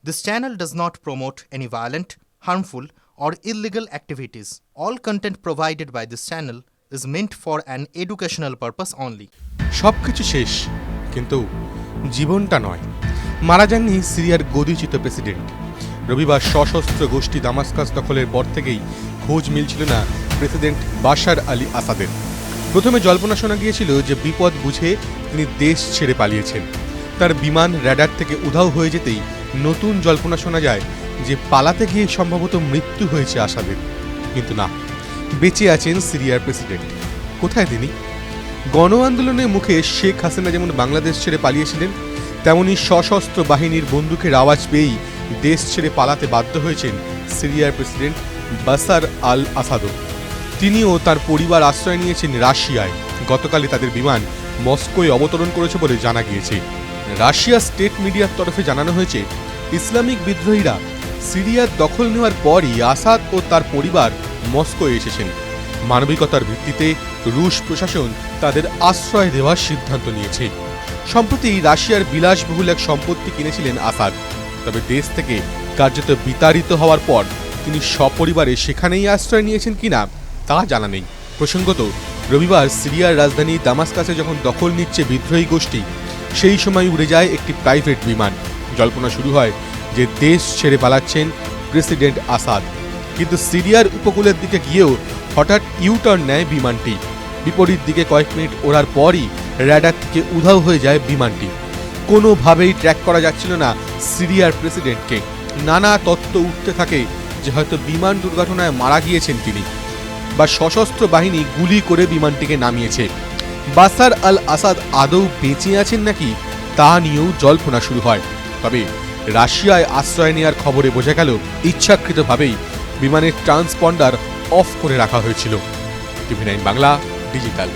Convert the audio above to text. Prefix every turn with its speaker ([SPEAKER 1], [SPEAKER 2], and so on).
[SPEAKER 1] This channel does not promote any violent, harmful, or illegal activities. All content provided by this channel is meant for an educational purpose only.
[SPEAKER 2] সবকিছু শেষ, কিন্তু জীবনটা নয়। মারা যাননি সিরিয়ার গদিচ্যুত প্রেসিডেন্ট। রবিবার সশস্ত্র গোষ্ঠী দামাস্কাস দখলের পর থেকেই খোঁজ মিলছিল না প্রেসিডেন্ট বাশার আলী আসাদের। প্রথমে জল্পনা শোনা গিয়েছিল যে বিপদ বুঝে তিনি দেশ ছেড়ে পালিয়েছেন। তার বিমান র্যাডার থেকে উধাও হয়ে যেতেই নতুন জল্পনা শোনা যায় যে পালাতে গিয়ে সম্ভবত মৃত্যু হয়েছে আসাদের। কিন্তু না, বেঁচে আছেন সিরিয়ার প্রেসিডেন্ট। কোথায় তিনি? গণ আন্দোলনের মুখে শেখ হাসিনা যেমন বাংলাদেশ ছেড়ে পালিয়েছিলেন, তেমনি সশস্ত্র বাহিনীর বন্দুকের আওয়াজ পেয়েই দেশ ছেড়ে পালাতে বাধ্য হয়েছেন সিরিয়ার প্রেসিডেন্ট বাশার আল আসাদও। তিনিও তার পরিবার আশ্রয় নিয়েছেন রাশিয়ায়। গতকালই তাদের বিমান মস্কোয় অবতরণ করেছে বলে জানা গিয়েছে। রাশিয়া স্টেট মিডিয়ার তরফে জানানো হয়েছে, ইসলামিক বিদ্রোহীরা সিরিয়ার দখল নেওয়ার পরই আসাদ ও তার পরিবার মস্কোয় এসেছেন। মানবিকতার ভিত্তিতে রুশ প্রশাসন তাদের আশ্রয় দেওয়ার সিদ্ধান্ত নিয়েছে। সম্প্রতি রাশিয়ার বিলাসবহুল এক সম্পত্তি কিনেছিলেন আসাদ। তবে দেশ থেকে কার্যত বিতাড়িত হওয়ার পর তিনি সপরিবারে সেখানেই আশ্রয় নিয়েছেন কিনা তা জানা নেই। প্রসঙ্গত, রবিবার সিরিয়ার রাজধানী দামাস্কাসে যখন দখল নিচ্ছে বিদ্রোহী গোষ্ঠী, সেই সময় উড়ে যায় একটি প্রাইভেট বিমান। জল্পনা শুরু হয় যে দেশ ছেড়ে পালাচ্ছেন প্রেসিডেন্ট আসাদ। কিন্তু সিরিয়ার উপকূলের দিকে গিয়েও হঠাৎ ইউটার্ন নেয় বিমানটি। বিপরীত দিকে কয়েক মিনিট ওড়ার পরই র্যাডার থেকে উধাও হয়ে যায় বিমানটি। কোনোভাবেই ট্র্যাক করা যাচ্ছিল না সিরিয়ার প্রেসিডেন্টকে। নানা তথ্য উঠতে থাকে যে হয়তো বিমান দুর্ঘটনায় মারা গিয়েছেন তিনি, বা সশস্ত্র বাহিনী গুলি করে বিমানটিকে নামিয়েছে। বাশার আল আসাদ আদৌ বেঁচে আছেন নাকি তা নিয়েও জল্পনা শুরু হয়। তবে রাশিয়ায় আশ্রয় নেওয়ার খবরে বোঝা গেল ইচ্ছাকৃতভাবেই বিমানের ট্রান্সপন্ডার অফ করে রাখা হয়েছিল। টিভি9 বাংলা ডিজিটাল।